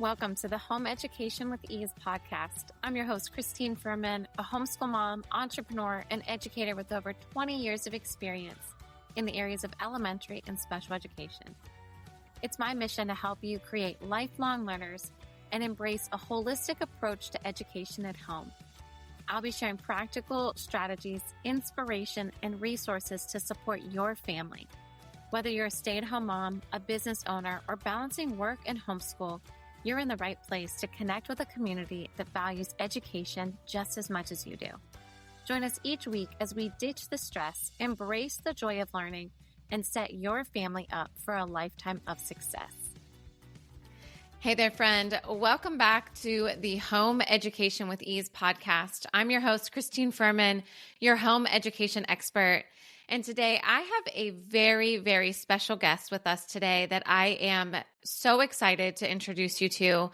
Welcome to the Home Education with Ease podcast. I'm your host, Christine Furman, a homeschool mom, entrepreneur, and educator with over 20 years of experience in the areas of elementary and special education. It's my mission to help you create lifelong learners and embrace a holistic approach to education at home. I'll be sharing practical strategies, inspiration, and resources to support your family. Whether you're a stay-at-home mom, a business owner, or balancing work and homeschool, you're in the right place to connect with a community that values education just as much as you do. Join us each week as we ditch the stress, embrace the joy of learning, and set your family up for a lifetime of success. Hey there, friend. Welcome back to the Home Education with Ease podcast. I'm your host, Christine Furman, your home education expert. And today I have a very, very special guest with us today that I am so excited to introduce you to.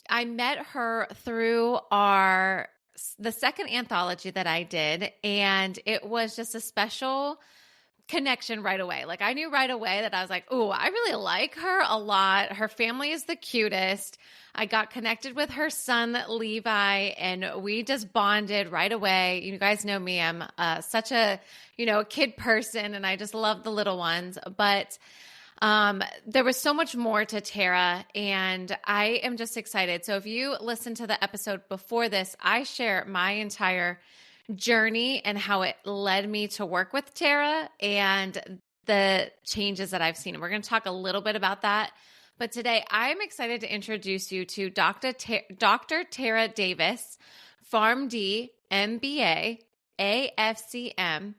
I met her through the second anthology that I did, and it was just a special connection right away. Like I knew right away that I was like, oh, I really like her a lot. Her family is the cutest. I got connected with her son, Levi, and we just bonded right away. You guys know me. I'm such a kid person, and I just love the little ones. But there was so much more to Tarah, and I am just excited. So if you listen to the episode before this, I share my entire journey and how it led me to work with Tarah and the changes that I've seen. And we're going to talk a little bit about that. But today I'm excited to introduce you to Dr. Tarah Davis, PharmD, MBA, AFCM,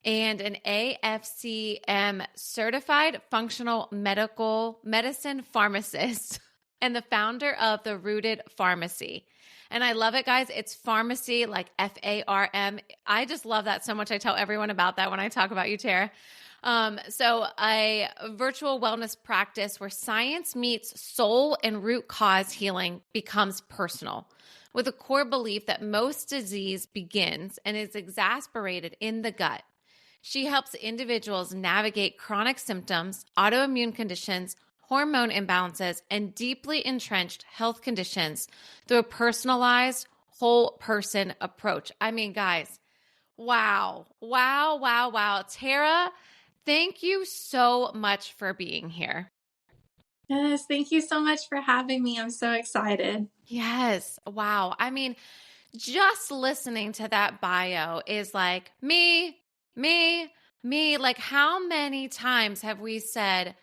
and an AFCM certified functional medicine pharmacist and the founder of the Rooted Farmacy. And I love it, guys. It's pharmacy, like F-A-R-M. I just love that so much. I tell everyone about that when I talk about you, Tarah. So a virtual wellness practice where science meets soul and root cause healing becomes personal, with a core belief that most disease begins and is exacerbated in the gut. She helps individuals navigate chronic symptoms, autoimmune conditions, hormone imbalances, and deeply entrenched health conditions through a personalized, whole person approach. I mean, guys, wow. Tarah, thank you so much for being here. Yes, thank you so much for having me. I'm so excited. Yes. Wow. I mean, just listening to that bio is like me. Like, how many times have we said,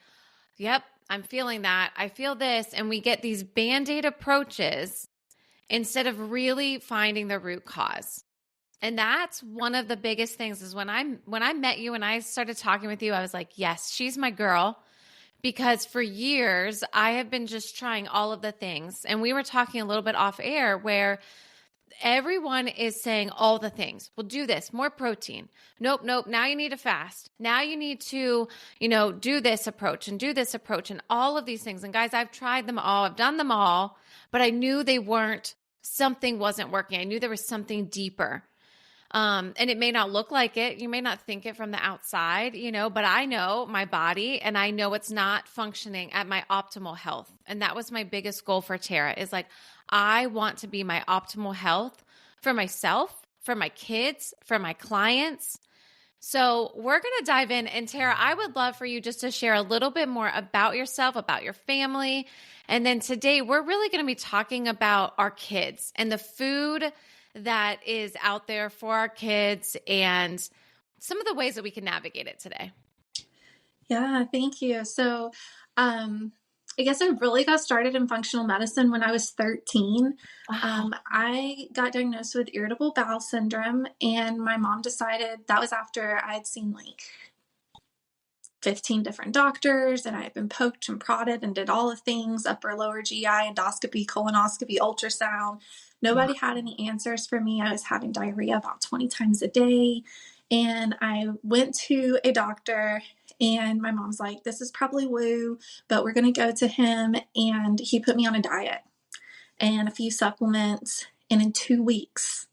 yep, I'm feeling that. I feel this. And we get these Band-Aid approaches instead of really finding the root cause. And that's one of the biggest things is when I met you and I started talking with you, I was like, yes, she's my girl. Because for years, I have been just trying all of the things. And we were talking a little bit off air where everyone is saying all the things. Well, do this, more protein. Nope. Now you need to fast. Now you need to, do this approach and do this approach and all of these things. And guys, I've tried them all. I've done them all, but I knew something wasn't working. I knew there was something deeper. And it may not look like it. You may not think it from the outside, but I know my body and I know it's not functioning at my optimal health. And that was my biggest goal for Tarah is like, I want to be my optimal health for myself, for my kids, for my clients. So we're going to dive in. And Tarah, I would love for you just to share a little bit more about yourself, about your family. And then today we're really going to be talking about our kids and the food that is out there for our kids and some of the ways that we can navigate it today. Yeah, thank you. So, I guess I really got started in functional medicine when I was 13. Wow. I got diagnosed with irritable bowel syndrome, and my mom decided that was after I had seen like 15 different doctors, and I had been poked and prodded and did all the things, upper, lower GI, endoscopy, colonoscopy, ultrasound. Nobody had any answers for me. I was having diarrhea about 20 times a day. And I went to a doctor and my mom's like, this is probably woo, but we're going to go to him. And he put me on a diet and a few supplements. And in 2 weeks,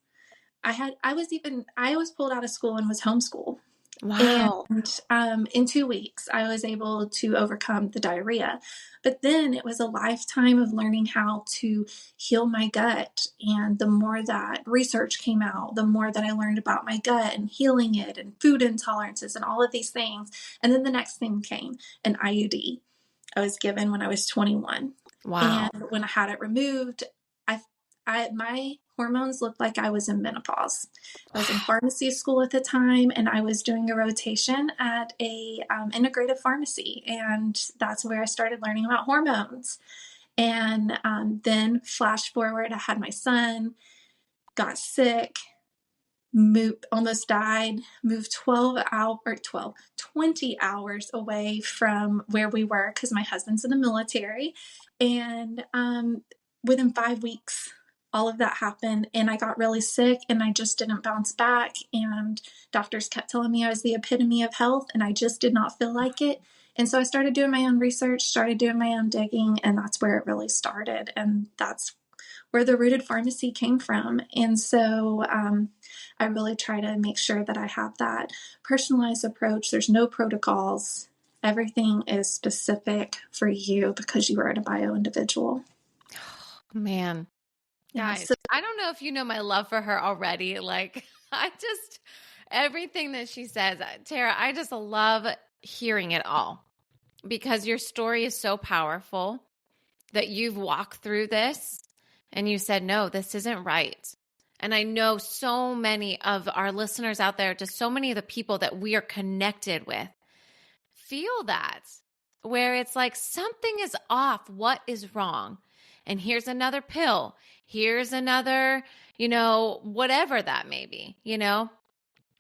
I was pulled out of school and was homeschooled. Wow. And in 2 weeks, I was able to overcome the diarrhea. But then it was a lifetime of learning how to heal my gut. And the more that research came out, the more that I learned about my gut and healing it and food intolerances and all of these things. And then the next thing came, an IUD. I was given when I was 21. Wow. And when I had it removed, I, my hormones looked like I was in menopause. I was in pharmacy school at the time, and I was doing a rotation at a integrative pharmacy, and that's where I started learning about hormones. And then flash forward, I had my son, got sick, moved, almost died, moved 20 hours away from where we were because my husband's in the military. And within 5 weeks, all of that happened, and I got really sick, and I just didn't bounce back. And doctors kept telling me I was the epitome of health, and I just did not feel like it. And so I started doing my own research, started doing my own digging, and that's where it really started. And that's where the Rooted Farmacy came from. And so I really try to make sure that I have that personalized approach. There's no protocols. Everything is specific for you because you are a bio individual. Man. Yeah, Guys, I don't know if you know my love for her already. Like, everything that she says, Tarah, I just love hearing it all because your story is so powerful that you've walked through this and you said, no, this isn't right. And I know so many of our listeners out there, just so many of the people that we are connected with, feel that where it's like something is off. What is wrong? And here's another pill. Here's another, whatever that may be,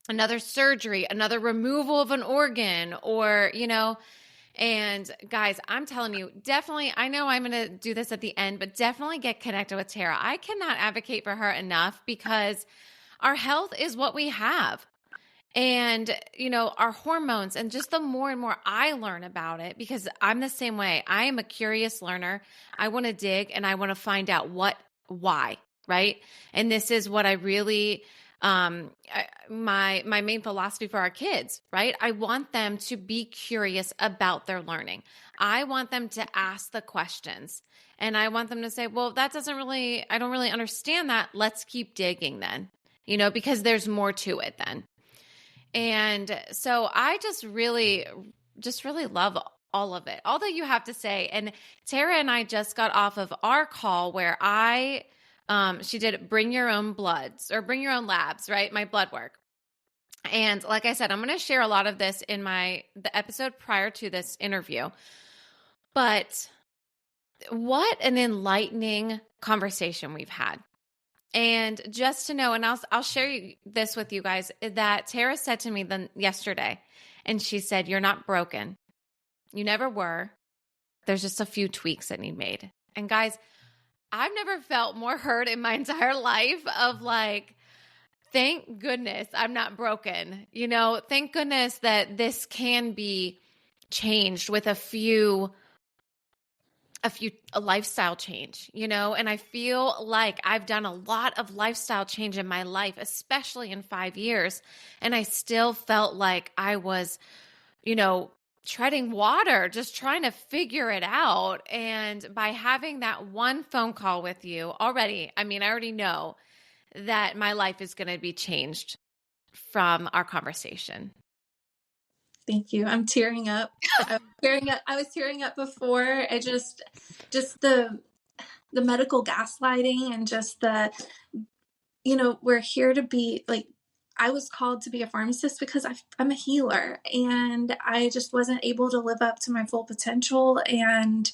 another surgery, another removal of an organ, or, and guys, I'm telling you, definitely, I know I'm going to do this at the end, but definitely get connected with Tarah. I cannot advocate for her enough because our health is what we have. And, our hormones, and just the more and more I learn about it, because I'm the same way. I am a curious learner. I want to dig and I want to find out why, right? And this is what I really, my main philosophy for our kids, right? I want them to be curious about their learning. I want them to ask the questions, and I want them to say, well, I don't really understand that. Let's keep digging then, because there's more to it then. And so I just really love all of it, all that you have to say. And Tarah and I just got off of our call where she did bring your own bloods or bring your own labs, right? My blood work. And like I said, I'm going to share a lot of this in the episode prior to this interview. But what an enlightening conversation we've had. And just to know, and I'll share this with you guys, that Tarah said to me yesterday, and she said, you're not broken. You never were. There's just a few tweaks that need made. And guys, I've never felt more heard in my entire life of like, thank goodness I'm not broken. Thank goodness that this can be changed with a lifestyle change, and I feel like I've done a lot of lifestyle change in my life, especially in 5 years. And I still felt like I was, treading water, just trying to figure it out. And by having that one phone call with you already, I already know that my life is going to be changed from our conversation. Thank you. I'm tearing up. I was tearing up before. It just the medical gaslighting and just we're here to be like, I was called to be a pharmacist because I'm a healer, and I just wasn't able to live up to my full potential. And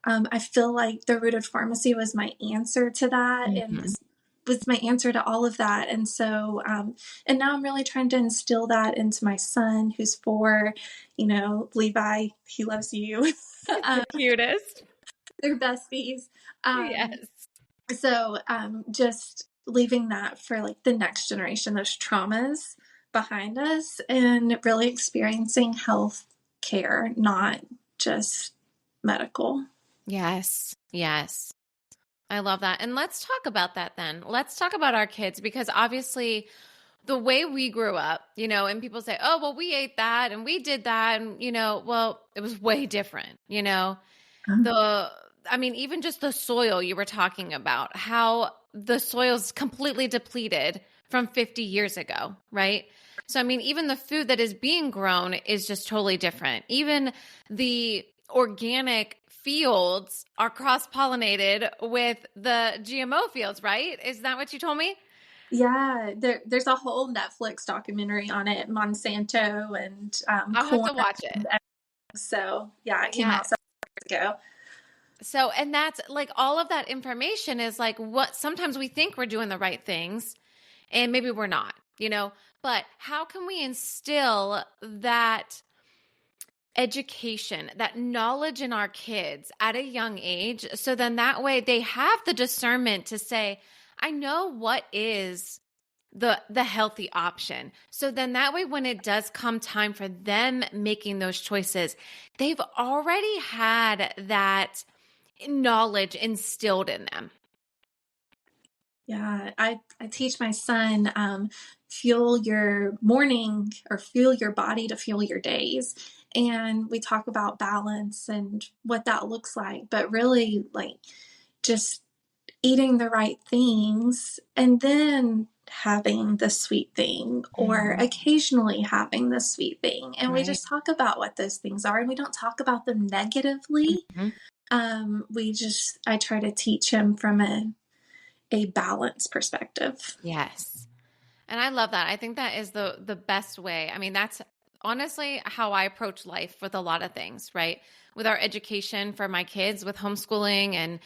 I feel like the Rooted Farmacy was my answer to that. Mm-hmm. And was my answer to all of that. And so, and now I'm really trying to instill that into my son, who's 4, Levi, he loves you. The cutest. They're besties. Yes. So, just leaving that for like the next generation, those traumas behind us, and really experiencing health care, not just medical. Yes. Yes. I love that. And let's talk about that then. Let's talk about our kids, because obviously the way we grew up, and people say, oh, well, we ate that and we did that. And, well, it was way different, even just the soil you were talking about, how the soil's completely depleted from 50 years ago, right? So, even the food that is being grown is just totally different. Even the organic fields are cross-pollinated with the GMO fields, right? Is that what you told me? Yeah, there's a whole Netflix documentary on it, Monsanto and I'll have corn. to watch it. So yeah, it came Yeah. out several years ago. So, and that's like all of that information is like what sometimes we think we're doing the right things and maybe we're not, but how can we instill that education, that knowledge in our kids at a young age? So then that way they have the discernment to say, I know what is the healthy option. So then that way, when it does come time for them making those choices, they've already had that knowledge instilled in them. Yeah, I teach my son, fuel your morning or fuel your body to fuel your days. And we talk about balance and what that looks like, but really like just eating the right things and then having the sweet thing or occasionally having the sweet thing. And we just talk about what those things are and we don't talk about them negatively. I try to teach him from a balance perspective. Yes. And I love that. I think that is the best way. That's honestly how I approach life with a lot of things, right? With our education for my kids, with homeschooling and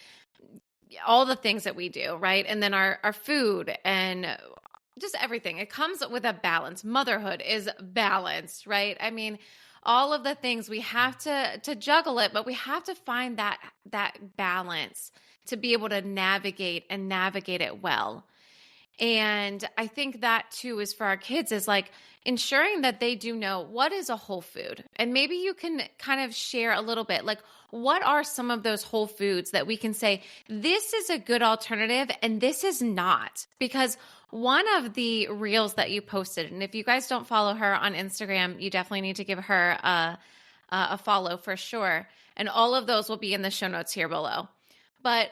all the things that we do, right? And then our food and just everything. It comes with a balance. Motherhood is balanced, right? All of the things we have to juggle it, but we have to find that balance to be able to navigate it well. And I think that too is for our kids is like ensuring that they do know what is a whole food. And maybe you can kind of share a little bit, like what are some of those whole foods that we can say, this is a good alternative and this is not? Because one of the reels that you posted, and if you guys don't follow her on Instagram, you definitely need to give her a follow for sure. And all of those will be in the show notes here below. But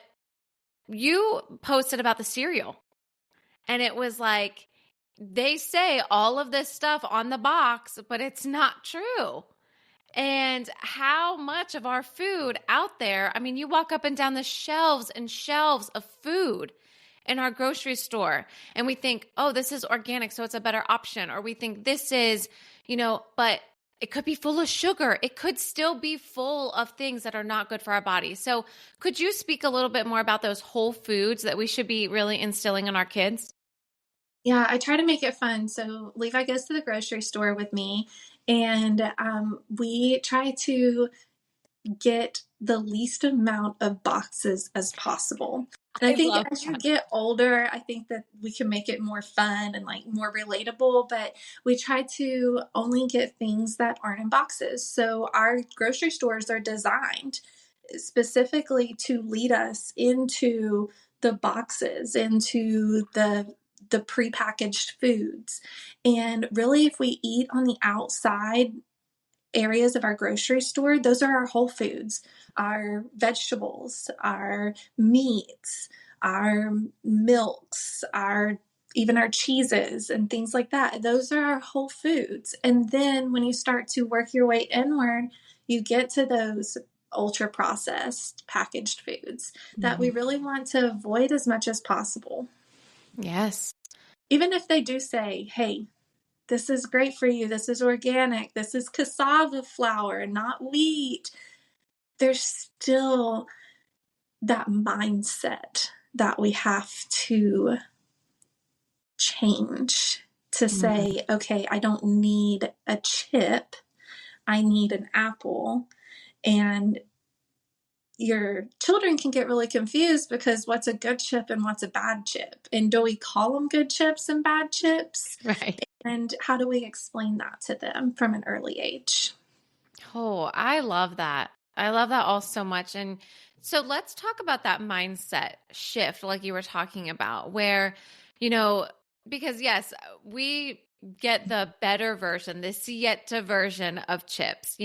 you posted about the cereal. And it was like, they say all of this stuff on the box, but it's not true. And how much of our food out there, you walk up and down the shelves and shelves of food in our grocery store, and we think, oh, this is organic, so it's a better option. Or we think this is, but it could be full of sugar. It could still be full of things that are not good for our body. So could you speak a little bit more about those whole foods that we should be really instilling in our kids? Yeah, I try to make it fun. So Levi goes to the grocery store with me, and we try to get the least amount of boxes as possible. And I think as you get older, I think that we can make it more fun and like more relatable, but we try to only get things that aren't in boxes. So our grocery stores are designed specifically to lead us into the boxes, into the prepackaged foods. And really, if we eat on the outside areas of our grocery store, those are our whole foods, our vegetables, our meats, our milks, even our cheeses and things like that. Those are our whole foods. And then when you start to work your way inward, you get to those ultra processed packaged foods that we really want to avoid as much as possible. Yes. Even if they do say, hey, this is great for you, this is organic, this is cassava flour, not wheat, there's still that mindset that we have to change to say, okay, I don't need a chip, I need an apple. And your children can get really confused because what's a good chip and what's a bad chip? And do we call them good chips and bad chips? Right. And how do we explain that to them from an early age? Oh, I love that. I love that all so much. And so let's talk about that mindset shift, like you were talking about, where, because yes, we get the better version, the Sietta version of chips,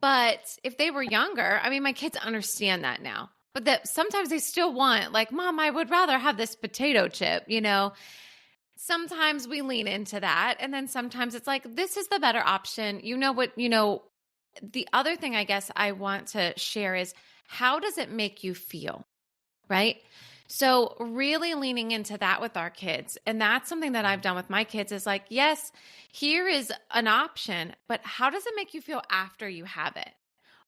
but if they were younger, I mean, my kids understand that now, but that sometimes they still want, like, Mom, I would rather have this potato chip, Sometimes we lean into that. And then sometimes it's like, this is the better option. The other thing I guess I want to share is, how does it make you feel? Right? So really leaning into that with our kids. And that's something that I've done with my kids is like, yes, here is an option, but how does it make you feel after you have it?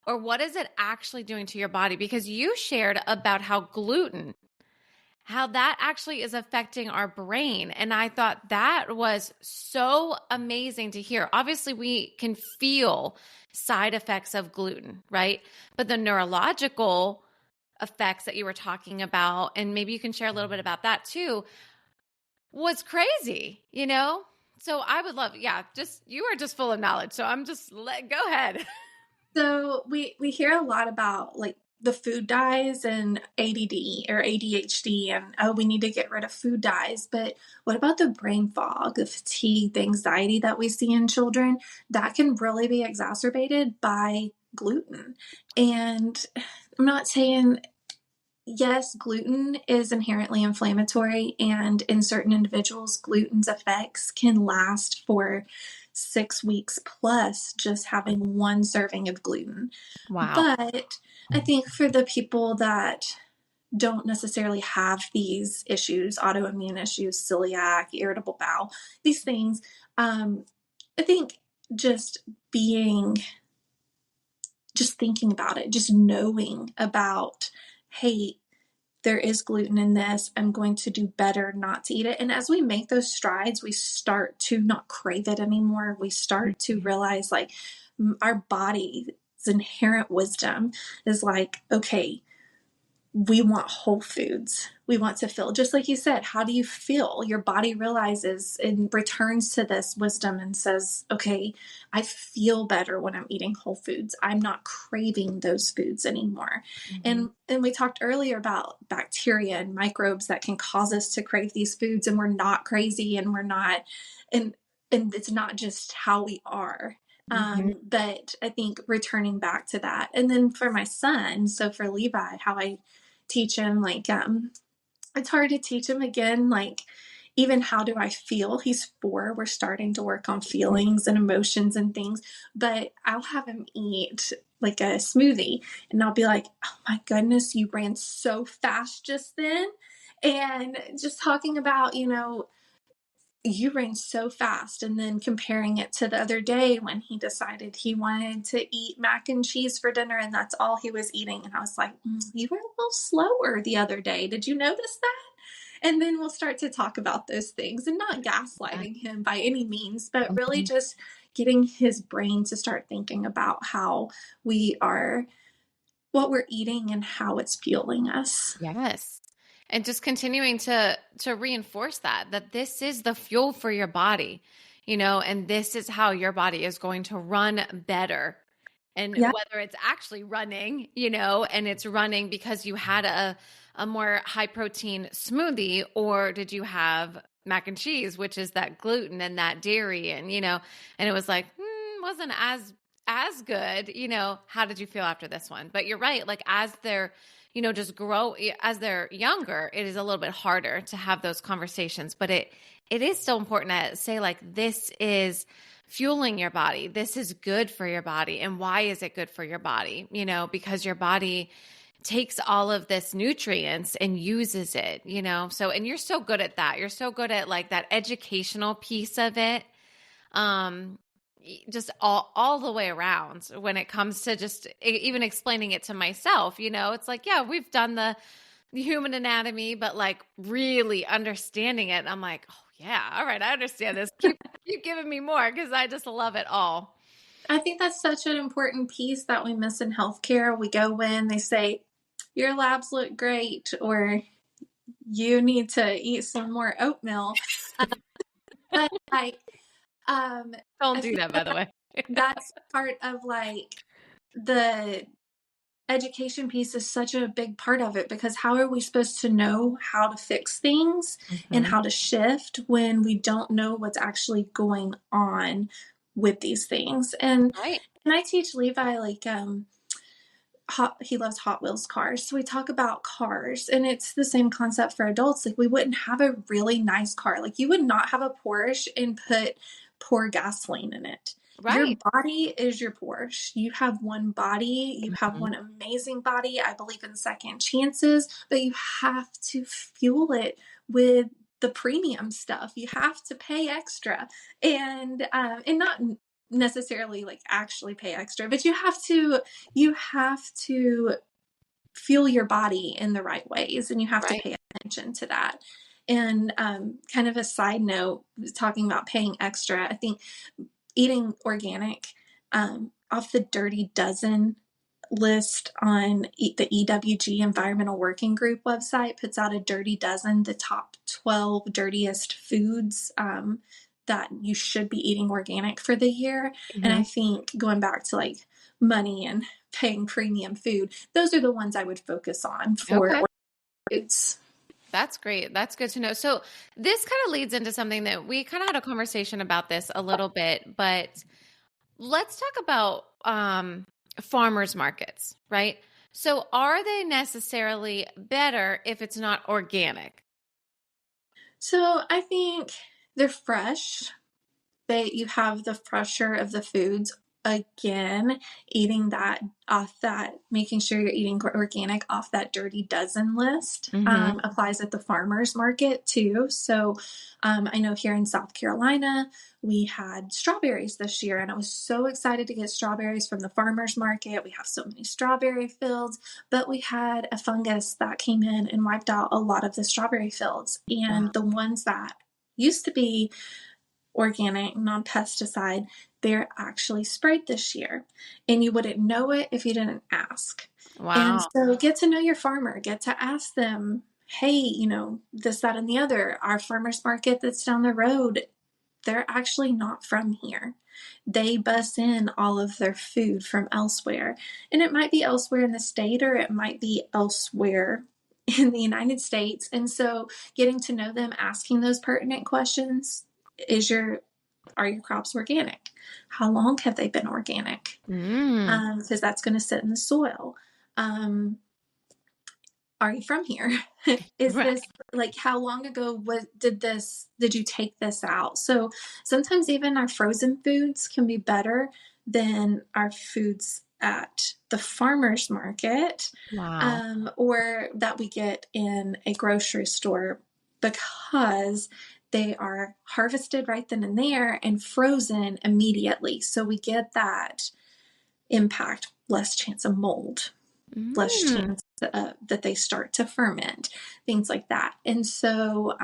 Or what is it actually doing to your body? Because you shared about how that actually is affecting our brain. And I thought that was so amazing to hear. Obviously, we can feel side effects of gluten, right? But the neurological effects that you were talking about, and maybe you can share a little bit about that too, was crazy, So I would love, you are just full of knowledge. So go ahead. So we hear a lot about like the food dyes and ADD or ADHD, and oh, we need to get rid of food dyes. But what about the brain fog, the fatigue, the anxiety that we see in children? That can really be exacerbated by gluten. And I'm not saying, yes, gluten is inherently inflammatory, and in certain individuals, gluten's effects can last for 6 weeks plus just having one serving of gluten. Wow. But I think for the people that don't necessarily have these issues, autoimmune issues, celiac, irritable bowel, these things, I think just being, just thinking about it, just knowing about, hey, there is gluten in this. I'm going to do better not to eat it. And as we make those strides, we start to not crave it anymore. We start to realize like our body's inherent wisdom is like, okay, we want whole foods. We want to feel, just like you said, how do you feel? Your body realizes and returns to this wisdom and says, okay, I feel better when I'm eating whole foods. I'm not craving those foods anymore. Mm-hmm. And we talked earlier about bacteria and microbes that can cause us to crave these foods, and we're not crazy, and we're not, and it's not just how we are. Mm-hmm. But I think returning back to that. And then for my son, so for Levi, how I teach him, like, it's hard to teach him again, like, even how do I feel? He's 4. We're starting to work on feelings and emotions and things, but I'll have him eat like a smoothie and I'll be like, oh my goodness, you ran so fast just then. And just talking about, you ran so fast, and then comparing it to the other day when he decided he wanted to eat mac and cheese for dinner and that's all he was eating. And I was like, you were a little slower the other day. Did you notice that? And then we'll start to talk about those things, and not gaslighting him by any means, but really just getting his brain to start thinking about how we are, what we're eating and how it's fueling us. Yes. And just continuing to reinforce that this is the fuel for your body, and this is how your body is going to run better. And Yeah. whether it's actually running, and it's running because you had a more high protein smoothie, or did you have mac and cheese, which is that gluten and that dairy, and and it was like, wasn't as good, how did you feel after this one? But you're right, like as they're just grow, as they're younger, it is a little bit harder to have those conversations, but it is still important to say, like, this is fueling your body. This is good for your body. And why is it good for your body? Because your body takes all of this nutrients and uses it, so, and you're so good at that. You're so good at like that educational piece of it. Just all the way around when it comes to just even explaining it to myself, it's like, yeah, we've done the human anatomy, but like really understanding it. I'm like, oh yeah, all right, I understand this. Keep giving me more, because I just love it all. I think that's such an important piece that we miss in healthcare. We go in, they say, your labs look great, or you need to eat some more oatmeal. But like, Don't I do think that, by the way. that's part of like the education piece is such a big part of it, because how are we supposed to know how to fix things and Mm-hmm. how to shift when we don't know what's actually going on with these things? Right. And I teach Levi, like, he loves Hot Wheels cars. So we talk about cars, and it's the same concept for adults. Like, we wouldn't have a really nice car. Like, you would not have a Porsche and put poor gasoline in it. Your Right. body is your Porsche. You have one body. You have Mhm. one amazing body. I believe in second chances, but you have to fuel it with the premium stuff. You have to pay extra, and not necessarily like actually pay extra, but you have to fuel your body in the right ways, and you have to Right. pay attention to that. And kind of a side note, talking about paying extra, I think eating organic, off the Dirty Dozen list on the EWG Environmental Working Group website, puts out a Dirty Dozen, the top 12 dirtiest foods that you should be eating organic for the year. And I Mhm. think, going back to like money and paying premium food, those are the ones I would focus on for Okay. foods. That's great. That's good to know. So this kind of leads into something that we kind of had a conversation about this a little bit, but let's talk about farmers markets, right? So are they necessarily better if it's not organic? So I think they're fresh. You have the fresher of the foods. Again, eating that off that, making sure you're eating organic off that Dirty Dozen list, Hmm. applies at the farmers market too. So I know here in South Carolina, we had strawberries this year, and I was so excited to get strawberries from the farmers market. We have so many strawberry fields, but we had a fungus that came in and wiped out a lot of the strawberry fields. Wow. And the ones that used to be organic, non-pesticide, they're actually sprayed this year. And you wouldn't know it if you didn't ask. And Wow. so get to know your farmer, get to ask them, hey, this, that, and the other. Our farmer's market that's down the road, they're actually not from here. They bus in all of their food from elsewhere. And it might be elsewhere in the state, or it might be elsewhere in the United States. And so getting to know them, asking those pertinent questions, are your crops organic? How long have they been organic? Mm. Because that's going to sit in the soil. Um, are you from here? Is Right. this, like, how long ago did you take this out? So sometimes even our frozen foods can be better than our foods at the farmer's market, Wow. or that we get in a grocery store, because they are harvested right then and there and frozen immediately. So we get that impact, less chance of mold, less Mm. chance that they start to ferment, things like that. And so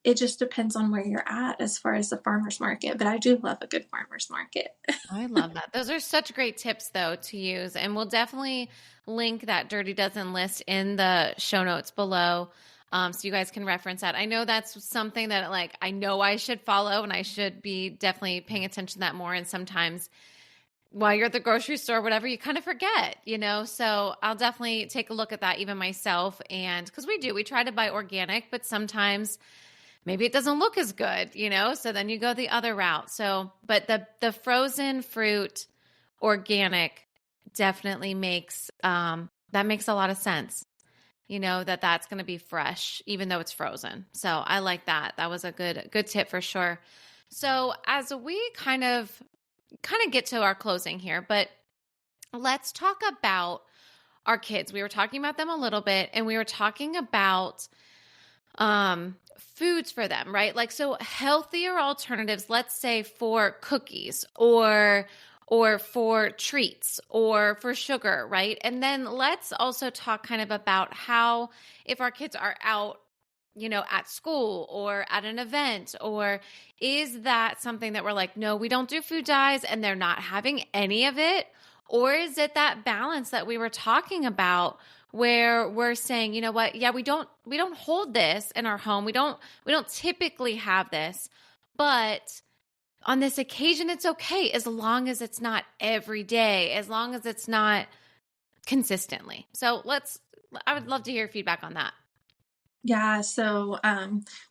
it just depends on where you're at as far as the farmer's market. But I do love a good farmer's market. I love that. Those are such great tips, though, to use. And we'll definitely link that Dirty Dozen list in the show notes below, so you guys can reference that. I know that's something that, like, I know I should follow, and I should be definitely paying attention to that more. And sometimes while you're at the grocery store, whatever, you kind of forget, So I'll definitely take a look at that, even myself. And because we try to buy organic, but sometimes maybe it doesn't look as good. So then you go the other route. So, but the frozen fruit organic definitely makes that makes a lot of sense. That's going to be fresh even though it's frozen. So I like that. That was a good tip for sure. So as we kind of get to our closing here, but let's talk about our kids. We were talking about them a little bit, and we were talking about foods for them, right? Like, so healthier alternatives, let's say for cookies or for treats or for sugar, right? And then let's also talk kind of about how, if our kids are out, at school or at an event, or is that something that we're like, no, we don't do food dyes and they're not having any of it? Or is it that balance that we were talking about, where we're saying, you know what? Yeah, we don't hold this in our home. We don't typically have this, but on this occasion, it's okay, as long as it's not every day, as long as it's not consistently. So I would love to hear feedback on that. Yeah, so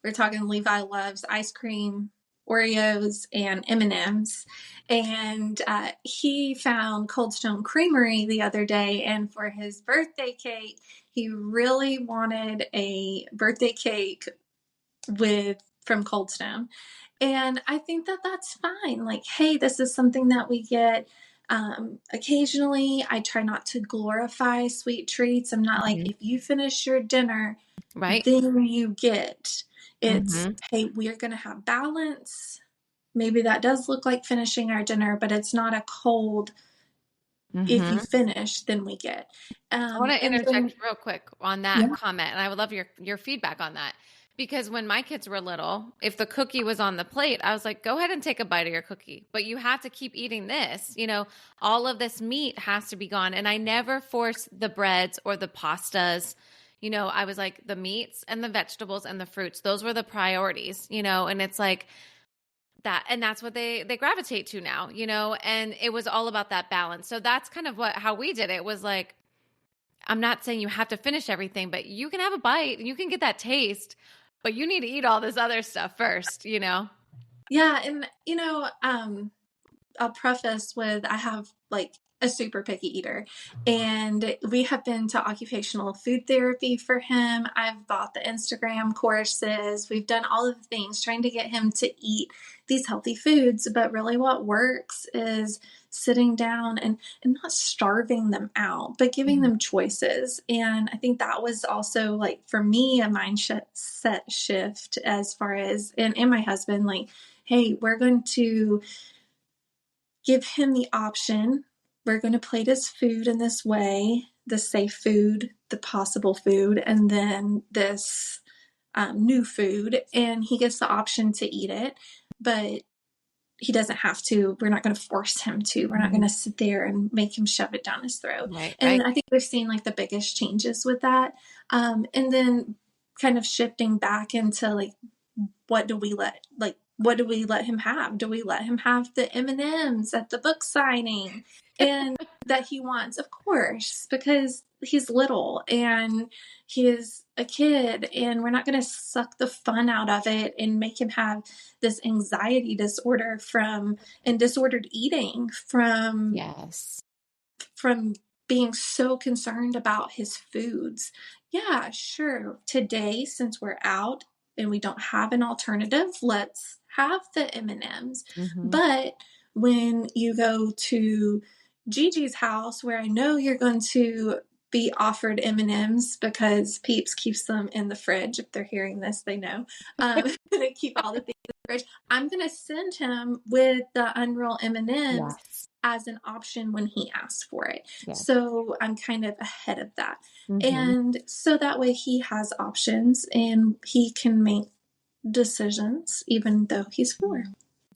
we're talking Levi loves ice cream, Oreos, and M&Ms. And he found Cold Stone Creamery the other day, and for his birthday cake, he really wanted a birthday cake from Cold Stone. And I think that that's fine. Like, hey, this is something that we get occasionally. I try not to glorify sweet treats. I'm not like, if you finish your dinner, Right. then you get. It's, Mm-hmm. hey, we're going to have balance. Maybe that does look like finishing our dinner, but it's not a cold, if you Mm-hmm. finish, then we get. I want to And then, interject real quick on that yeah, comment, and I would love your feedback on that. Because when my kids were little, if the cookie was on the plate, I was like, go ahead and take a bite of your cookie, but you have to keep eating this. All of this meat has to be gone. And I never forced the breads or the pastas. I was like, the meats and the vegetables and the fruits, those were the priorities, and it's like that. And that's what they gravitate to now, and it was all about that balance. So that's kind of how we did it was like, I'm not saying you have to finish everything, but you can have a bite and you can get that taste, but you need to eat all this other stuff first, yeah. And, I'll preface with I have like a super picky eater, and we have been to occupational food therapy for him. I've bought the Instagram courses. We've done all of the things trying to get him to eat these healthy foods. But really, what works is sitting down and not starving them out, but giving them choices. And I think that was also like for me a mindset shift as far as and my husband, like, hey, we're going to give him the option. We're going to plate his food in this way, the safe food, the possible food, and then this new food. And he gets the option to eat it, but he doesn't have to. We're not going to force him to. We're not going to sit there and make him shove it down his throat. Right, And right. I think we've seen like the biggest changes with that. And then kind of shifting back into like, what do we let him have? Do we let him have the M&Ms at the book signing and that he wants? Of course, because he's little and he is a kid, and we're not going to suck the fun out of it and make him have this anxiety disorder and disordered eating Yes. from being so concerned about his foods. Yeah, sure. Today, since we're out and we don't have an alternative, let's have the M&Ms. Mm-hmm. But when you go to Gigi's house, where I know you're going to be offered M&Ms because Peeps keeps them in the fridge. If they're hearing this, they know. They keep all the things in the fridge. I'm going to send him with the Unreal M&Ms Yes. as an option when he asks for it. Yes. So I'm kind of ahead of that. Mm-hmm. And so that way he has options and he can make decisions even though he's 4.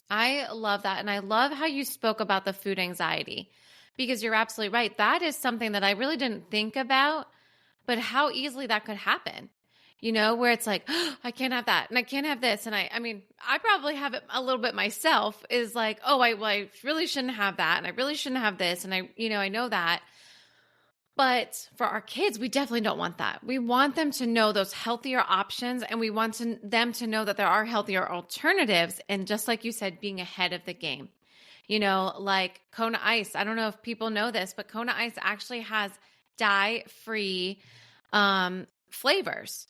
I love that. And I love how you spoke about the food anxiety because you're absolutely right. That is something that I really didn't think about, but how easily that could happen, where it's like, oh, I can't have that and I can't have this. And I mean, I probably have it a little bit myself is like, oh, I really shouldn't have that. And I really shouldn't have this. And I know that. But for our kids, we definitely don't want that. We want them to know those healthier options, and we want them to know that there are healthier alternatives. And just like you said, being ahead of the game, like Kona Ice. I don't know if people know this, but Kona Ice actually has dye-free flavors.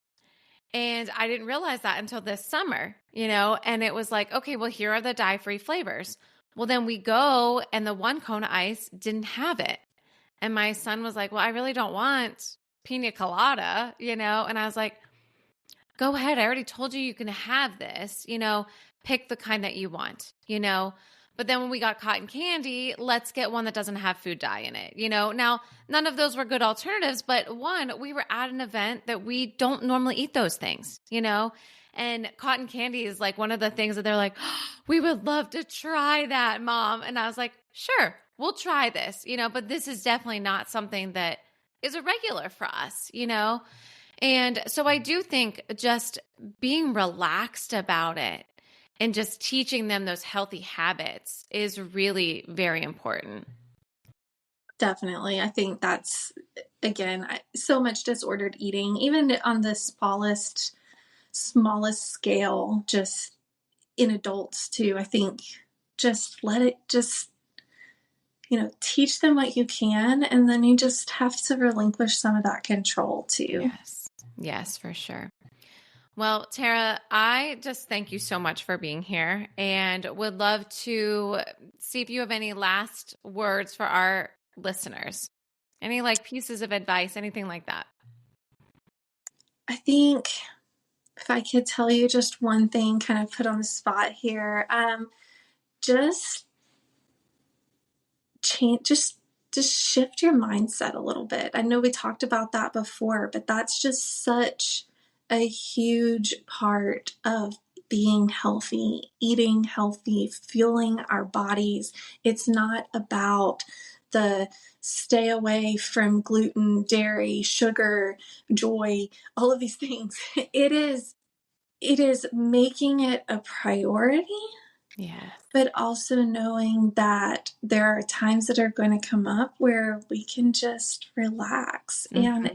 And I didn't realize that until this summer, and it was like, okay, well, here are the dye-free flavors. Well, then we go and the one Kona Ice didn't have it. And my son was like, well, I really don't want pina colada, and I was like, go ahead. I already told you can have this, pick the kind that you want, But then when we got cotton candy, let's get one that doesn't have food dye in it, Now, none of those were good alternatives, but one, we were at an event that we don't normally eat those things, And cotton candy is like one of the things that they're like, oh, we would love to try that, Mom. And I was like, sure, we'll try this, but this is definitely not something that is a regular for us, And so I do think just being relaxed about it and just teaching them those healthy habits is really very important. Definitely. I think that's, again, so much disordered eating, even on the smallest scale, just in adults too. I think just let it just, teach them what you can, and then you just have to relinquish some of that control too. Yes, for sure. Well, Tarah, I just thank you so much for being here and would love to see if you have any last words for our listeners. Any pieces of advice, anything like that? I think if I could tell you just one thing, kind of put on the spot here, just change, just shift your mindset a little bit. I know we talked about that before, but that's just such a huge part of being healthy, eating healthy, fueling our bodies. It's not about the stay away from gluten, dairy, sugar, joy, all of these things. It is making it a priority. Yeah. But also knowing that there are times that are going to come up where we can just relax, and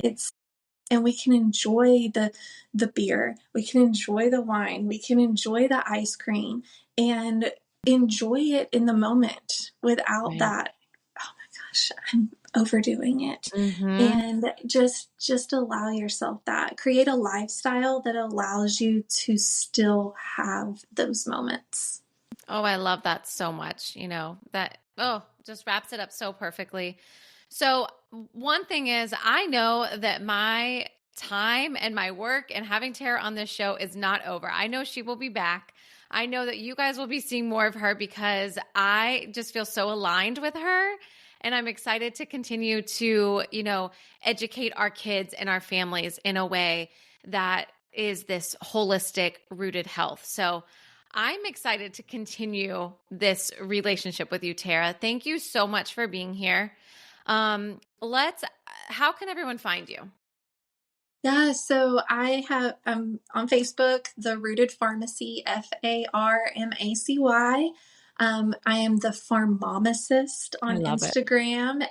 we can enjoy the beer, we can enjoy the wine, we can enjoy the ice cream, and enjoy it in the moment without that, oh my gosh, I'm overdoing it. And just allow yourself that. Create a lifestyle that allows you to still have those moments. Oh, I love that so much. Just wraps it up so perfectly. So one thing is, I know that my time and my work and having Tarah on this show is not over. I know she will be back. I know that you guys will be seeing more of her because I just feel so aligned with her. And I'm excited to continue to, educate our kids and our families in a way that is this holistic, rooted health. So I'm excited to continue this relationship with you, Tarah. Thank you so much for being here. How can everyone find you? Yeah, so I have on Facebook, the Rooted Farmacy, FARMACY. I am the Pharmacist on Instagram,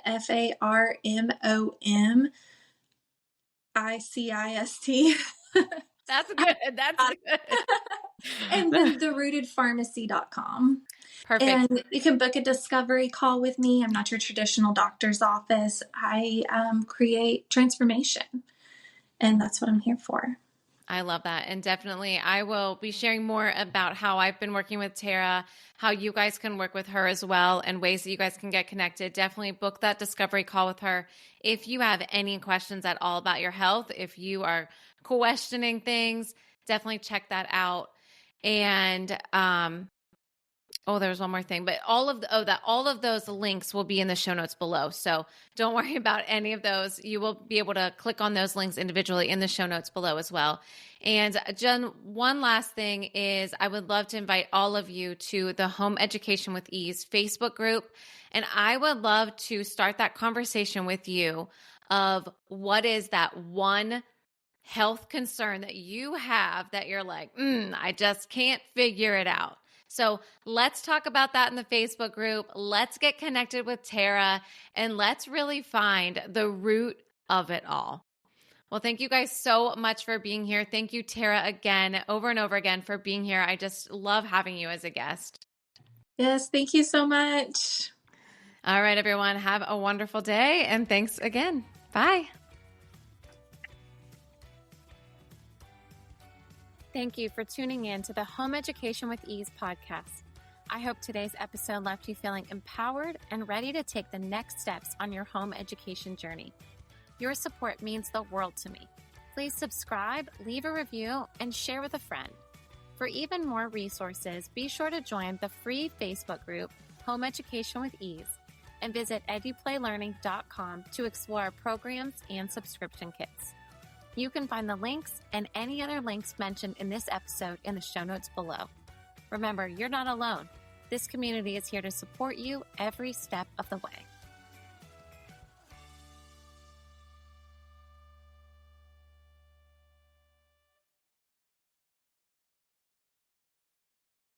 FARMOMICIST. That's good. That's good. And then therootedpharmacy.com. Perfect. And you can book a discovery call with me. I'm not your traditional doctor's office. I create transformation, and that's what I'm here for. I love that. And definitely I will be sharing more about how I've been working with Tarah, how you guys can work with her as well, and ways that you guys can get connected. Definitely book that discovery call with her. If you have any questions at all about your health, if you are questioning things, definitely check that out. And there's one more thing, but all of those links will be in the show notes below. So don't worry about any of those. You will be able to click on those links individually in the show notes below as well. And Jen, one last thing is I would love to invite all of you to the Home Education with Ease Facebook group. And I would love to start that conversation with you of what is that one health concern that you have that you're like, I just can't figure it out. So let's talk about that in the Facebook group. Let's get connected with Tarah and let's really find the root of it all. Well, thank you guys so much for being here. Thank you, Tarah, again, over and over again for being here. I just love having you as a guest. Yes, thank you so much. All right, everyone, have a wonderful day and thanks again. Bye. Thank you for tuning in to the Home Education with Ease podcast. I hope today's episode left you feeling empowered and ready to take the next steps on your home education journey. Your support means the world to me. Please subscribe, leave a review, and share with a friend. For even more resources, be sure to join the free Facebook group, Home Education with Ease, and visit eduplaylearning.com to explore our programs and subscription kits. You can find the links and any other links mentioned in this episode in the show notes below. Remember, you're not alone. This community is here to support you every step of the way.